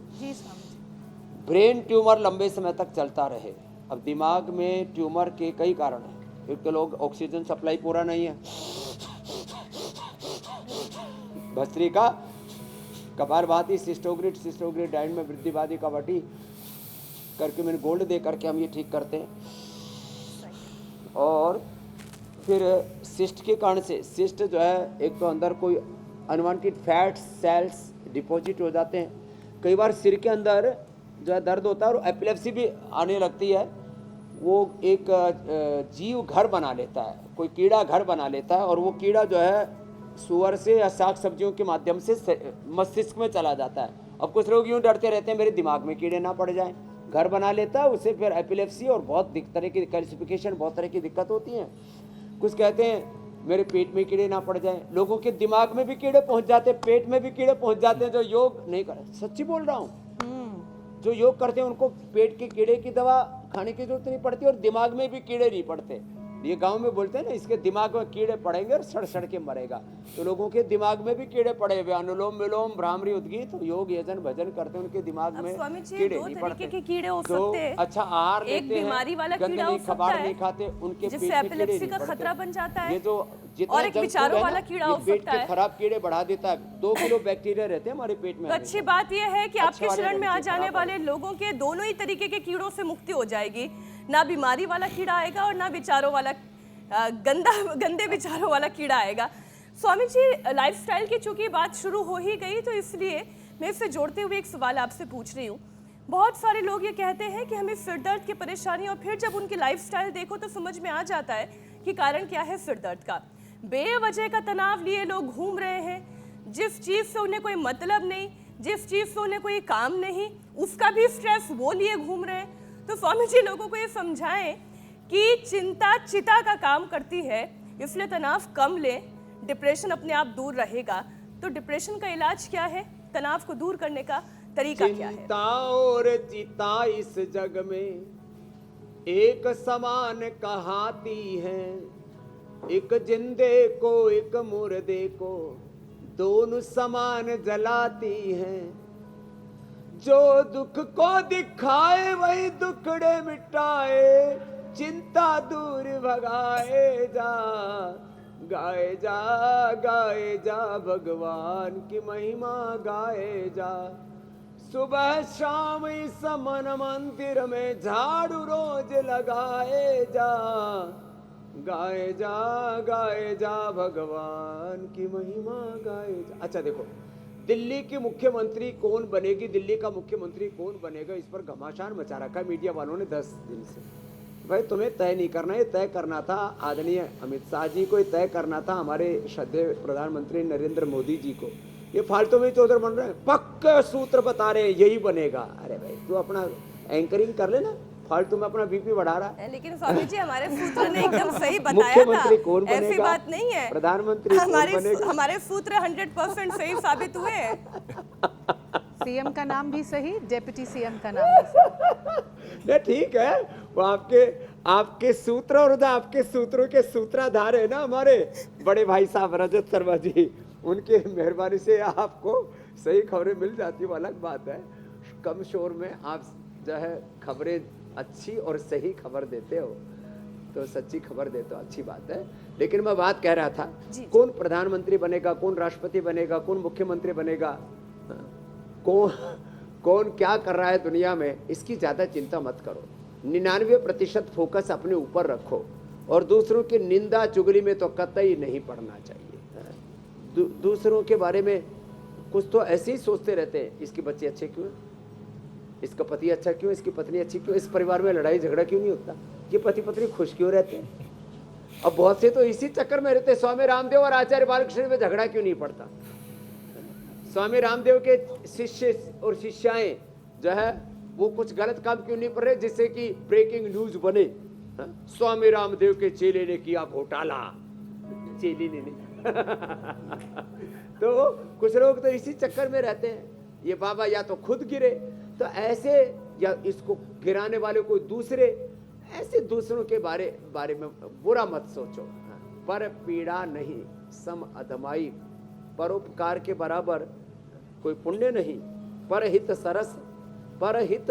ब्रेन ट्यूमर लंबे समय तक चलता रहे। अब दिमाग में ट्यूमर के कई कारण हैं। एक तो लोग ऑक्सीजन सप्लाई पूरा नहीं है, भस्त्रिका, कपालभाति, सिस्टोग्रिड डाइट में वृद्धिवादी कवटी करके मैंने गोल्ड दे करके हम ये ठीक करते हैं। और फिर सिस्ट के कारण से, सिस्ट जो है एक तो अंदर कोई अनवांटेड फैट सेल्स डिपॉजिट हो जाते हैं। कई बार सिर के अंदर जो है दर्द होता है और एपिलेप्सी भी आने लगती है। वो एक जीव घर बना लेता है, कोई कीड़ा घर बना लेता है, और वो कीड़ा जो है सुअर से या साग सब्जियों के माध्यम से मस्तिष्क में चला जाता है। अब कुछ लोग यूँ डरते रहते हैं मेरे दिमाग में कीड़े ना पड़ जाएं, घर बना लेता है, उससे फिर एपिलेप्सी और बहुत तरह की कैल्सिफिकेशन, बहुत तरह की दिक्कत होती हैं। कुछ कहते हैं मेरे पेट में कीड़े ना पड़ जाएं, लोगों के दिमाग में भी कीड़े पहुंच जाते हैं, पेट में भी कीड़े पहुंच जाते हैं जो योग नहीं कर, सच्ची बोल रहा हूँ। जो योग करते हैं उनको पेट के कीड़े की दवा खाने की जरूरत नहीं पड़ती और दिमाग में भी कीड़े नहीं पड़ते। ये गांव में बोलते हैं ना, इसके दिमाग में कीड़े पड़ेंगे और सड़ सड़ के मरेगा। तो लोगों के दिमाग में भी कीड़े पड़े हुए, अनुलोम विलोम भ्रामरी उद्गीत योग यजन भजन करते हैं, उनके दिमाग अब में स्वामी जी कीड़े दो नहीं तरीके पड़ते। के कीड़े हो जो सकते हैं। अच्छा आहार एक लेते हैं, बीमारी वाला गंद कीड़ा हो नहीं, सकता कबाड़ है, नहीं खाते, उनके जिससे पेट में कीड़े एपिलेप्सी नहीं का पड़ते। खतरा बन जाता है। ये जो जितना और एक जंक विचारों फूड है वाला ना, कीड़ा ये हो पेट सकता के है। खराब कीड़े बढ़ा देता है। 2 किलो बैक्टीरिया रहते हैं हमारे पेट में। तो अच्छी बात यह है कि अच्छे आपके वाले शरण में आ लड़के जाने खराब वाले लोगों के दोनों ही तरीके के कीड़ों से मुक्ति हो जाएगी। ना बीमारी वाला कीड़ा आएगा और ना विचारों वाला गंदे विचारों वाला कीड़ा आएगा। स्वामी जी, लाइफस्टाइल की चूंकि बात शुरू हो ही गई तो इसलिए मैं इससे जोड़ते हुए एक सवाल आपसे पूछ रही हूँ। बहुत सारे लोग ये कहते हैं कि हमें सिर दर्द की परेशानी, और फिर जब उनकी लाइफस्टाइल देखो तो समझ में आ जाता है कि कारण क्या है सिर दर्द का। बेवजह का तनाव लिए लोग घूम रहे हैं, जिस चीज़ से उन्हें कोई मतलब नहीं, जिस चीज़ से उन्हें कोई काम नहीं, उसका भी स्ट्रेस वो लिए घूम रहे हैं। तो स्वामी जी लोगों को ये समझाएं कि चिंता चिता का काम करती है, इसलिए तनाव कम लें, डिप्रेशन अपने आप दूर रहेगा। तो डिप्रेशन का इलाज क्या है, तनाव को दूर करने का तरीका क्या है? चिंता और चिता इस जग में एक समान कहाती है, एक जिंदे को एक मुर्दे को दोनों समान जलाती हैं। जो दुख को दिखाए वही दुखड़े मिटाए, चिंता दूर भगाए जा, गाए जा भगवान की महिमा गाए जा। सुबह शाम इस मन मंदिर में झाड़ू रोज लगाए जा, गाए जा भगवान की महिमा गाए जा। अच्छा देखो, दिल्ली की मुख्यमंत्री कौन बनेगी, दिल्ली का मुख्यमंत्री कौन बनेगा, इस पर घमासान मचा रखा है मीडिया वालों ने 10 दिन से। भाई तुम्हें तय नहीं करना, ये तय करना था आदरणीय अमित शाह जी को, ये तय करना था हमारे श्रद्धेय प्रधानमंत्री नरेंद्र मोदी जी को। ये फालतू में चौधर बन रहे हैं, पक्के सूत्र बता रहे हैं यही बनेगा। अरे भाई तू अपना एंकरिंग कर लेना, फालतू में अपना बीपी बढ़ा रहा है। लेकिन स्वामी जी हमारे सूत्र ने एकदम सही बताया मुख्यमंत्री कौन था, ऐसी बनेगा, बात नहीं है। प्रधानमंत्री कौन बनेगा? हमारे सूत्र 100% सही साबित हुए हैं। सीएम का नाम भी सही, डेप्यूटी सीएम का नाम भी सही। नहीं ठीक है, वो आपके सूत्र और आपके सूत्रों के सूत्राधार है ना हमारे बड़े भाई साहब रजत शर्मा जी, उनके मेहरबानी से आपको सही खबरें मिल जाती, वो अलग बात है। कम शोर में आप जो है खबरें अच्छी और सही खबर देते हो, तो सच्ची खबर देते हो, अच्छी बात है। लेकिन मैं बात कह रहा था, कौन प्रधानमंत्री बनेगा, कौन राष्ट्रपति बनेगा, कौन मुख्यमंत्री बनेगा, कौन क्या कर रहा है दुनिया में, इसकी ज़्यादा चिंता मत करो। 99% फोकस अपने ऊपर रखो और दूसरों की निंदा चुगली में तो कतई नहीं पड़ना चाहिए। दूसरों के बारे में कुछ तो ऐसे ही सोचते रहते हैं, इसके बच्चे अच्छे क्यों हैं, इसका पति अच्छा क्यों, इसकी पत्नी अच्छी क्यों, इस परिवार में लड़ाई झगड़ा क्यों नहीं होता, ये पति पत्नी खुश क्यों रहते हैं। अब बहुत से तो इसी चक्कर में रहते, स्वामी रामदेव और आचार्य बालकृष्ण में झगड़ा क्यों नहीं पड़ता। स्वामी रामदेव के शिष्य और शिष्याएं जो है वो कुछ गलत काम क्यों नहीं कर रहे जिससे कि ब्रेकिंग न्यूज बने। स्वामी रामदेव के चेले ने किया घोटाला, चेले ने नहीं तो कुछ लोग तो इसी चक्कर में रहते हैं, ये बाबा या तो खुद गिरे तो ऐसे, या इसको गिराने वाले कोई दूसरे, ऐसे दूसरों के बारे में बुरा मत सोचो। पर पीड़ा नहीं सम अधमाई, परोपकार के बराबर कोई पुण्य नहीं, परहित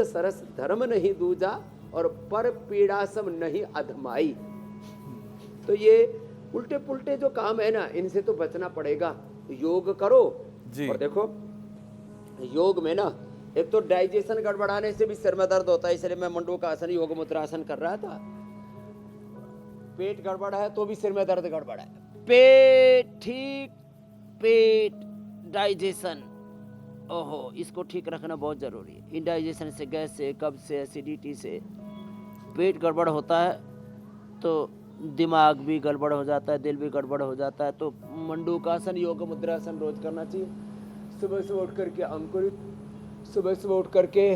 सरस धर्म नहीं दूजा, और पर पीड़ा सम नहीं अधमाई। तो ये उल्टे पुल्टे जो काम है ना, इनसे तो बचना पड़ेगा। योग करो जी। और देखो योग में ना एक तो डाइजेशन गड़बड़ाने से भी सिर में दर्द होता है, इसलिए मैं मंडूकासन योग मुद्रासन कर रहा था। पेट गड़बड़ा है तो भी सिर में दर्द गड़बड़ा है, पेट ठीक, पेट डाइजेशन, ओहो इसको ठीक रखना बहुत जरूरी है। इंडाइजेशन से, गैस से, कब्ज से, एसिडिटी से पेट गड़बड़ होता है तो दिमाग भी गड़बड़ हो जाता है, दिल भी गड़बड़ हो जाता है। तो मंडूकासन योग मुद्रासन रोज करना चाहिए। सुबह सुबह उठ करके अंकुरित, सुबह सुबह उठ करके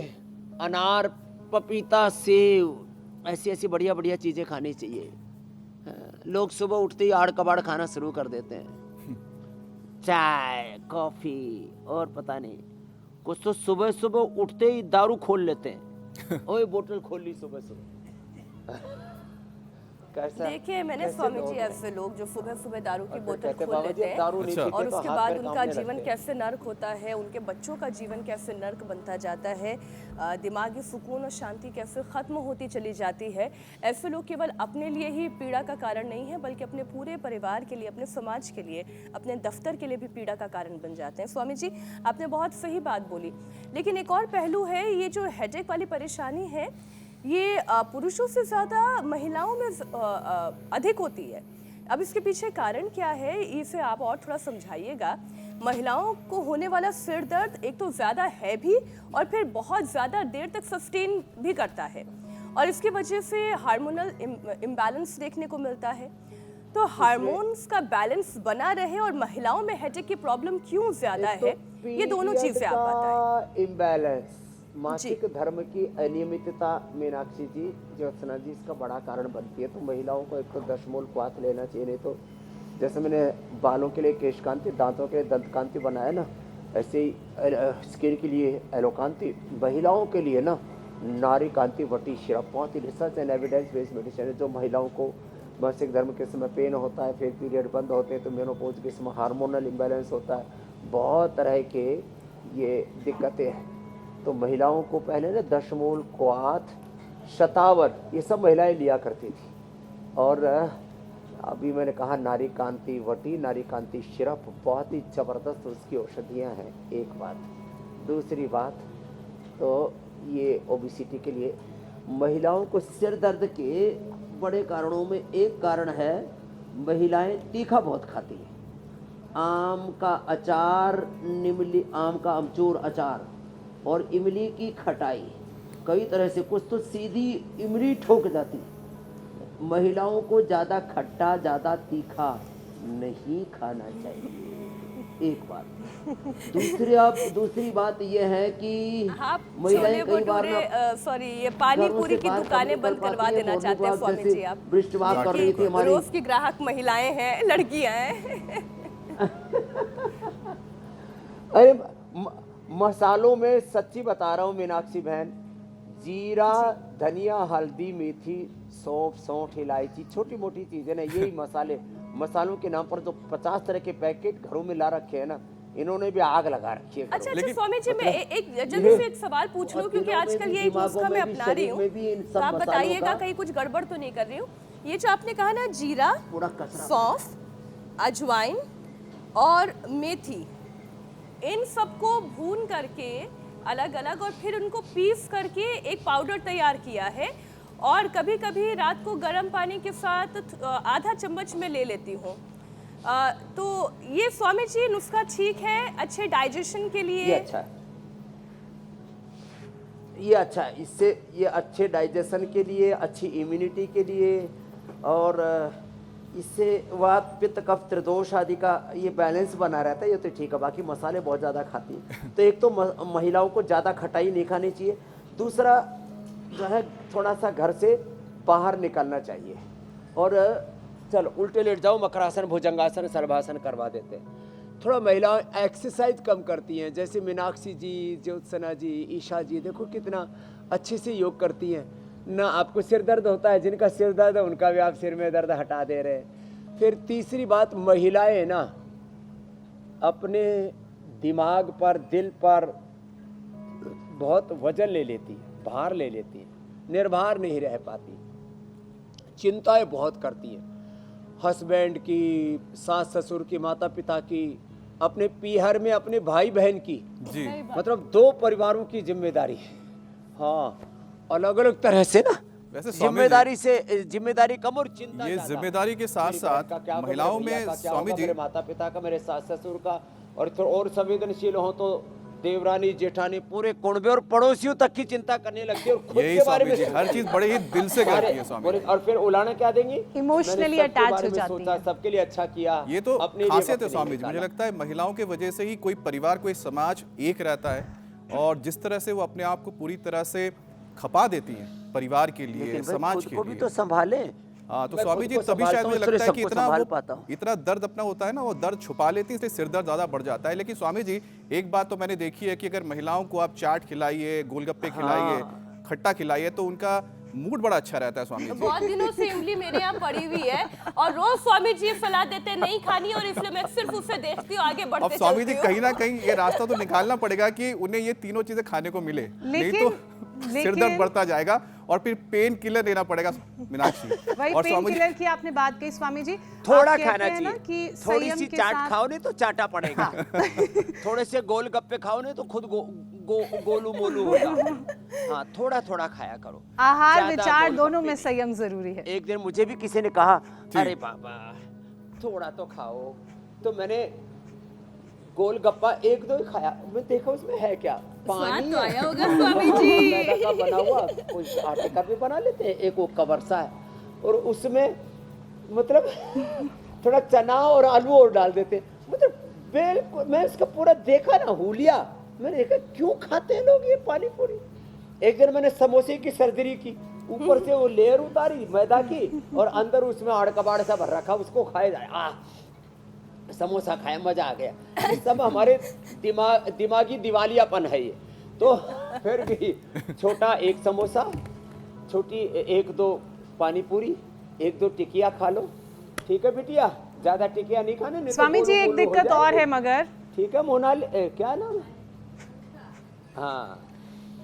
अनार, पपीता, सेव, ऐसी ऐसी बढ़िया बढ़िया चीज़ें खानी चाहिए। लोग सुबह उठते ही आड़ कबाड़ खाना शुरू कर देते हैं, चाय कॉफ़ी और पता नहीं कुछ, तो सुबह सुबह उठते ही दारू खोल लेते हैं। ओए बोतल खोल ली सुबह सुबह, कैसा देखिए मैंने कैसे स्वामी जी लोग ऐसे लोग जो सुबह सुबह दारू की बोतल कहते खोल बाबा जी लेते हैं दारू नहीं अच्छा। पीते और तो उसके हाथ बाद पैर उनका कांपने जीवन लगते हैं। कैसे नर्क होता है, उनके बच्चों का जीवन कैसे नर्क बनता जाता है, दिमागी सुकून और शांति कैसे ख़त्म होती चली जाती है। ऐसे लोग केवल अपने लिए ही पीड़ा का कारण नहीं है बल्कि अपने पूरे परिवार के लिए, अपने समाज के लिए, अपने दफ्तर के लिए भी पीड़ा का कारण बन जाते हैं। स्वामी जी आपने बहुत सही बात बोली, लेकिन एक और पहलू है, ये जो हेडेक वाली परेशानी है ये पुरुषों से ज़्यादा महिलाओं में अधिक होती है। अब इसके पीछे कारण क्या है, इसे आप और थोड़ा समझाइएगा। महिलाओं को होने वाला सिर दर्द एक तो ज़्यादा है भी और फिर बहुत ज़्यादा देर तक सस्टेन भी करता है और इसकी वजह से हार्मोनल इम्बैलेंस देखने को मिलता है। तो हार्मोन्स का बैलेंस बना रहे और महिलाओं में हेडेक की प्रॉब्लम क्यों ज़्यादा है, ये दोनों चीज़ें आप बताएं। इम्बैलेंस, मासिक धर्म की अनियमितता मीनाक्षी जी, ज्योत्सना जी, इसका बड़ा कारण बनती है। तो महिलाओं को एक तो दशमूल क्वाथ लेना चाहिए, नहीं तो जैसे मैंने बालों के लिए केशकांति, दांतों के लिए दंतकांति बनाया ना, ऐसे ही स्किन के लिए एलोकांति, महिलाओं के लिए ना नारी कांति वटी सिरप, बहुत ही research and evidence based medicine है। जो महिलाओं को मासिक धर्म के समय पेन होता है, फिर पीरियड बंद होते हैं, तो मेनोपॉज के समय हार्मोनल इम्बैलेंस होता है, बहुत तरह के ये दिक्कतें हैं। तो महिलाओं को पहले ना दशमूल, क्वाथ, शतावर, ये सब महिलाएं लिया करती थी। और अभी मैंने कहा नारी कांति वटी, नारी कांति सिरप, बहुत ही ज़बरदस्त उसकी औषधियाँ हैं, एक बात। दूसरी बात तो ये ओबिसिटी के लिए महिलाओं को सिर दर्द के बड़े कारणों में एक कारण है, महिलाएं तीखा बहुत खाती हैं। आम का अचार, आम का अमचूर अचार और इमली की खटाई, कई तरह से, कुछ तो सीधी इमली ठोक जाती। महिलाओं को ज़्यादा खट्टा, ज़्यादा तीखा नहीं खाना चाहिए, एक बात। दूसरी बात यह है कि महिलाएं कई बार ये पानी पूरी की दुकानें बंद करवा देना चाहते हैं स्वामी जी आप, बृष्टवात कर रही थी हमारी रोज की ग्राहक महिलाएं हैं, लड़कियां हैं। अरे मसालों में सच्ची बता रहा हूँ मीनाक्षी बहन, जीरा, धनिया, हल्दी, मेथी, सौंफ, सौंठ, इलायची, छोटी मोटी चीजें ना, यही मसालों के नाम पर जो 50 तरह के पैकेट घरों में ला रखे हैं ना, इन्होंने भी आग लगा रखी है। अच्छा स्वामी जी, मैं एक जल्दी से एक सवाल पूछ लूं, क्योंकि आजकल ये एक नुस्खा मैं अपना रही हूँ, तो आप बताइएगा कहीं कुछ गड़बड़ तो नहीं कर रही हूँ। ये जो आपने कहा ना, जीरा, सौंफ, अजवाइन और मेथी, इन सबको भून करके अलग अलग और फिर उनको पीस करके एक पाउडर तैयार किया है और कभी कभी रात को गर्म पानी के साथ आधा चम्मच में ले लेती हूँ। तो ये स्वामी जी नुस्खा ठीक है, अच्छे डाइजेशन के लिए? ये अच्छा है, ये अच्छा है, इससे ये अच्छे डाइजेशन के लिए, अच्छी इम्यूनिटी के लिए, और इससे वात, पित्त, कफ, त्रिदोष आदि का ये बैलेंस बना रहता है, ये तो ठीक है। बाकी मसाले बहुत ज़्यादा खाती है, तो एक तो महिलाओं को ज़्यादा खटाई नहीं खानी चाहिए, दूसरा जो है थोड़ा सा घर से बाहर निकलना चाहिए। और चलो उल्टे लेट जाओ, मकरासन, भुजंगासन, सर्वासन करवा देते हैं। थोड़ा महिलाएं एक्सरसाइज कम करती हैं, जैसे मीनाक्षी जी, ज्योत्सना जी, ईशा जी, देखो कितना अच्छे से योग करती हैं ना। आपको सिर दर्द होता है, जिनका सिर दर्द है उनका भी आप सिर में दर्द हटा दे रहे हैं। फिर तीसरी बात, महिलाएं ना अपने दिमाग पर, दिल पर बहुत वजन ले लेती है, भार ले लेती है, निर्भर नहीं रह पाती, चिंताएं बहुत करती हैं, हस्बैंड की, सास ससुर की, माता पिता की, अपने पीहर में अपने भाई बहन की, जी, मतलब 2 परिवारों की जिम्मेदारी है। हाँ, अलग अलग तरह से ना, वैसे जिम्मेदारी कम और चिंता ये ज़्यादा। जिम्मेदारी के साथ साथ महिलाओं में स्वामी जी, मेरे माता पिता का, मेरे सास ससुर का, और संवेदनशील हो तो देवरानी, जेठानी, पूरे कुनबे और पड़ोसियों तक की चिंता करने लगती है, और खुद यही के बारे में स्वामी जी हर चीज बड़े ही दिल से करती है स्वामी जी। और फिर उलाना क्या देंगी, इमोशनली अटैच हो जाती है, सबके लिए अच्छा किया, ये तो अपने खासियत है स्वामी जी। मुझे लगता है महिलाओं के वजह से ही कोई परिवार, कोई समाज एक रहता है, और जिस तरह से वो अपने आप को पूरी तरह से खपा देती हैं परिवार के लिए, समाज के लिए, भी तो संभाले। हाँ, तो स्वामी जी तभी शायद मुझे लगता है कि इतना दर्द अपना होता है ना, वो दर्द छुपा लेती है, इसलिए सिर दर्द ज्यादा बढ़ जाता है। लेकिन स्वामी जी एक बात तो मैंने देखी है कि अगर महिलाओं को आप चाट खिलाइए, गोलगप्पे खिलाइए, खट्टा खिलाइए, तो उनका मूड बड़ा अच्छा रहता है स्वामी जी। बहुत दिनों से इमली मेरे यहाँ पड़ी हुई है और रोज स्वामी जी सलाह देते हैं नहीं खानी, और इसलिए मैं सिर्फ उसे देखती हूँ, आगे बढ़ते अब स्वामी जी चलती हूँ। कहीं ना कहीं ये रास्ता तो निकालना पड़ेगा कि उन्हें ये तीनों चीजें खाने को मिले, नहीं तो सिर दर्द बढ़ता जाएगा और फिर पेन किलर लेना पड़ेगा मीनाक्षी। वही और पेन स्वामी जी किलर की आपने बात कही स्वामी जी, थोड़ा आप कहते खाना हैं ना चाहिए, कि थोड़ी संयम सी के चाट साथ- खाओ नहीं तो चाटा पड़ेगा। थोड़े से गोलगप्पे खाओ नहीं तो खुद गोलू मोलू होगा। हाँ, थोड़ा थोड़ा खाया करो। आहार ज्यादा विचार दोनों गोलगप्पे में नहीं। संयम जरूरी है। एक दिन मुझे भी किसी ने कहा, अरे बाबा थोड़ा तो खाओ, तो मैंने गोलगप्पा एक दो ही खाया। मैं देखा उसमें है क्या, पानी तो है। आया होगा स्वामी जी। मैदा का बना हुआ, उस आटे का भी बना लेते हैं, एक वो कबरसा है, और उसमें मतलब थोड़ा चना और आलू और डाल देते हैं। मतलब बिल्कुल मैं इसका पूरा देखा ना, हुलिया मैंने देखा क्यों खाते हैं लोग ये पानी पूरी। एक दिन मैंने समोसे की सर्जरी की, ऊपर से वो लेयर उतारी मैदा की और अंदर उसमें आड़ कबाड़ सा भर रखा, उसको खाए जाए। समोसा खाया, मजा आ गया। इस सब हमारे दिमागी दिवालियापन है ये। तो फिर भी छोटा एक समोसा, छोटी एक दो पानी पूरी, एक दो टिकिया खा लो, ठीक है बिटिया, ज्यादा टिकिया नहीं खाने, नहीं तो स्वामी जी एक गोलू मोलू हो दिक्कत और जाएंगे। है मगर ठीक है क्या नाम है, हाँ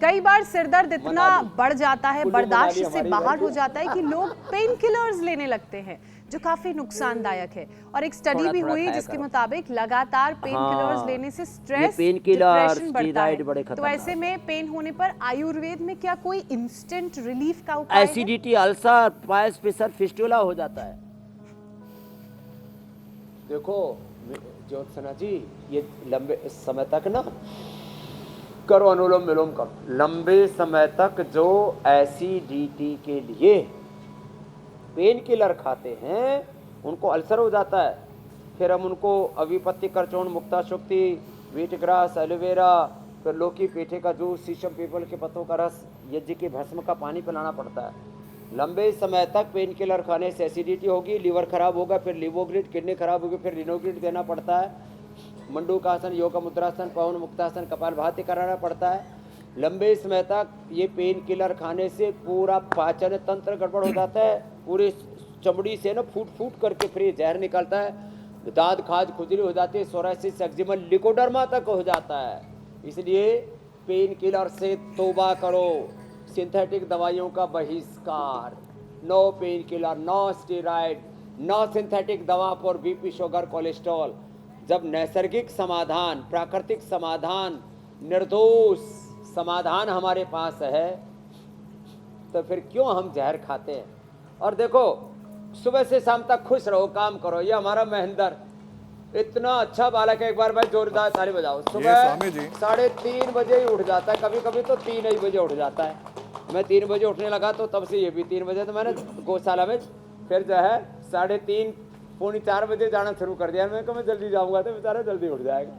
कई बार सिरदर्द इतना मनाली। बढ़ जाता है, कुल्लू बर्दाश्त मनाली से हमारी बाहर इधर हो की। जाता है कि लोग पेन किलर्स लेने लगते हैं, जो काफी नुकसानदायक है। और एक स्टडी थोड़ा भी थोड़ा हुई खाया जिसके करो। मुताबिक लगातार पेन हाँ, किलर्स लेने से ये स्ट्रेस, painkiller, डिप्रेशन बढ़ता steroid बड़े है। तो खतरनाक ऐसे में पेन होने पर आयुर्वेद में क्या कोई इंस्टेंट रिलीफ का उपाय है? Acidity, ulcer, piles, pressure, fistula हो जाता है। देखो ज्योत्सना जी, ये लंबे समय तक ना करो, अनुलोम विलोम करो, लंबे समय तक जो एसिडिटी के लिए पेन किलर खाते हैं उनको अल्सर हो जाता है। फिर हम उनको अविपत्ति, करचौन, मुक्ता शुक्ति, व्हीट ग्रास, एलोवेरा, फिर लौकी, पेठे का जूस, शीशम पीपल के पत्तों का रस, यज्ञ के भस्म का पानी पिलाना पड़ता है। लंबे समय तक पेन किलर खाने से एसिडिटी होगी, लीवर खराब होगा, फिर लिवोग्रिड, किडनी खराब होगी, फिर रिनोग्रिड देना पड़ता है। मंडूकासन, योग मुद्रासन, पवन मुक्तासन, कपालभाति कराना पड़ता है। लंबे समय तक ये पेन किलर खाने से पूरा पाचन तंत्र गड़बड़ हो जाता है, पूरे चमड़ी से ना फूट फूट करके फिर ये जहर निकलता है, दाद खाज खुजली हो जाती है, सोरासिस, एक्जिमा, लिकोडर्मा तक हो जाता है। इसलिए पेन किलर से तौबा करो, सिंथेटिक दवाइयों का बहिष्कार, no painkiller, no steroid, no synthetic दवा फॉर बीपी, शुगर, कोलेस्ट्रॉल। जब नैसर्गिक समाधान, प्राकृतिक समाधान, निर्दोष समाधान हमारे पास है, तो फिर क्यों हम जहर खाते हैं। और देखो सुबह से शाम तक खुश रहो, काम करो। ये हमारा महेंद्र इतना अच्छा बालक है, एक बार भाई जोरदार ताली बजाओ। सुबह स्वामी जी। 3:30 बजे ही उठ जाता है, कभी कभी तो 3 ही बजे उठ जाता है। मैं 3 बजे उठने लगा तो तब से ये भी 3 बजे, तो मैंने गौशाला में फिर जो है 3:30 पौनी 4 बजे जाना शुरू कर दिया। मैं कहा मैं जल्दी जाऊंगा तो बेचारा जल्दी उठ जाएगा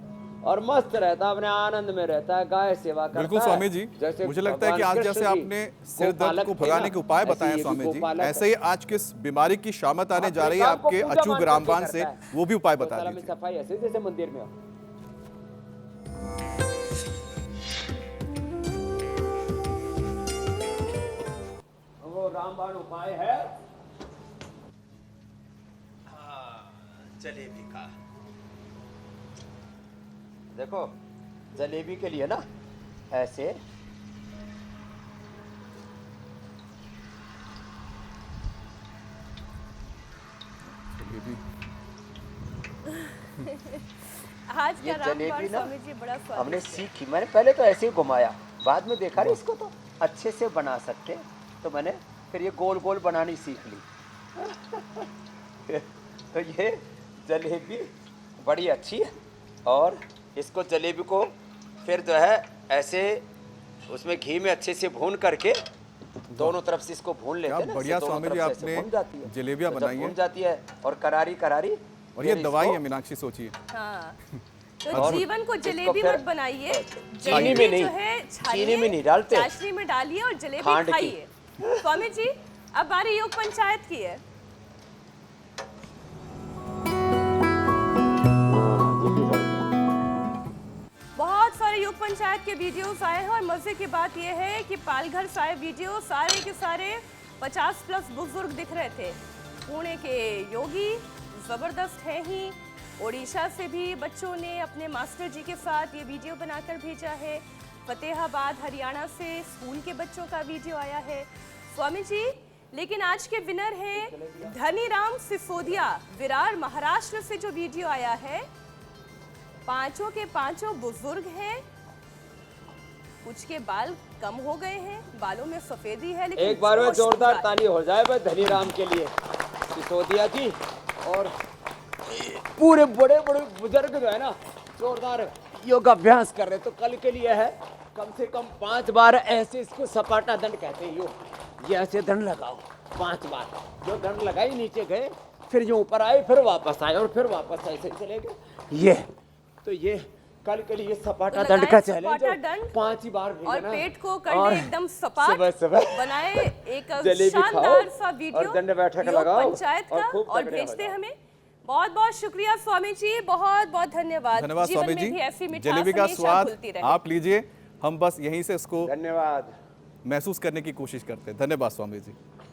और मस्त रहता है, अपने आनंद में रहता है, गाय सेवा करता है। बिल्कुल स्वामी जी, जैसे मुझे लगता है कि भगवान आज जैसे कृष्ण जी आपने सिर दर्द गोपालक को थे भगाने ना, के उपाय ऐसे बताए ये भी स्वामी जी, गोपालक ऐसे ही आज किस बीमारी की शामत आने जा रही है अपने काम को आपके पूजा अचूक मान रामबाण करके से, करता है। वो भी उपाय बता गौशाला में दीजिए। सफाई ऐसे जैसे मंदिर में हो। वो रामबाण उपाय है जलेबी का। देखो जलेबी के लिए ना ऐसे आज का ये रामबाण जलेबी ना स्वामी जी बड़ा हमने स्वादिष्ट है। सीखी। मैंने पहले तो ऐसे ही घुमाया, बाद में देखा नहीं इसको तो अच्छे से बना सकते, तो मैंने फिर ये गोल गोल बनानी सीख ली। तो ये जलेबी बड़ी अच्छी है, और इसको जलेबी को फिर जो है ऐसे उसमें घी में अच्छे से भून करके दोनों तरफ से इसको भून लेते क्या हैं ना, बढ़िया इससे दोनों स्वामी जी तरफ से ऐसे आपने भून जाती है। जलेबियां तो जब बनाई भून हैं। जाती है और करारी करारी, और ये फिर दवाई इसको- है मीनाक्षी, सोचिए। हाँ, तो और जीवन को इसको जलेबी फिर मत बनाइए, चीनी में जलेबी नहीं, जो है चीनी में नहीं डालते, चाशनी में डालिए और जलेबी खांड की। खाइए। स्वामी जी अब बारी योग पंचायत की है। बहुत सारे योग पंचायत के वीडियोस आए हैं और मजे की बात यह है कि पालघर से आए वीडियो सारे के सारे 50+ बुजुर्ग दिख रहे थे। पुणे के योगी जबरदस्त है ही, ओडिशा से भी बच्चों ने अपने मास्टर जी के साथ ये वीडियो बनाकर भेजा है। फतेहाबाद हरियाणा से स्कूल के बच्चों का वीडियो आया है। स्वामी जी, लेकिन आज के विनर है धनीराम सिसोदिया, विरार महाराष्ट्र से जो वीडियो आया है। पांचों के पांचों बुजुर्ग हैं, कुछ के बाल कम हो गए हैं, बालों में सफेदी है, लेकिन एक बार में जोश जोरदार पूरा है। ताली हो जाए भाई धनीराम के लिए, सिसोदिया जी और पूरे बड़े बड़े बुजुर्ग जो है ना जोरदार योगाभ्यास कर रहे। तो कल के लिए है कम से कम 5 बार ऐसे, इसको सपाटा दंड कहते हैं। ये ऐसे दंड लगाओ 5 बार, जो दंड लगाए नीचे गए, फिर जो ऊपर आए, फिर वापस आए और फिर वापस ऐसे चले गए। ये तो ये कल के लिए सपाटा दंड का चैलेंज है, 5 ही बार और भेजना। पेट को और करने एकदम सपाट सुबह सुबह बनाए एक जलेबी शानदार खाओ सा वीडियो और दंड बैठक योग लगाओ पंचायत और का खूब और तगड़े हो भेजते जाओ। हमें। बहुत बहुत शुक्रिया स्वामी जी, बहुत बहुत धन्यवाद। धन्यवाद जीवन स्वामी में भी ऐसी जी। मिठास जलेबी का हमेशा स्वाद घुलती रहे। आप लीजिए, हम बस यहीं से इसको धन्यवाद महसूस करने की कोशिश करते हैं। धन्यवाद स्वामी जी।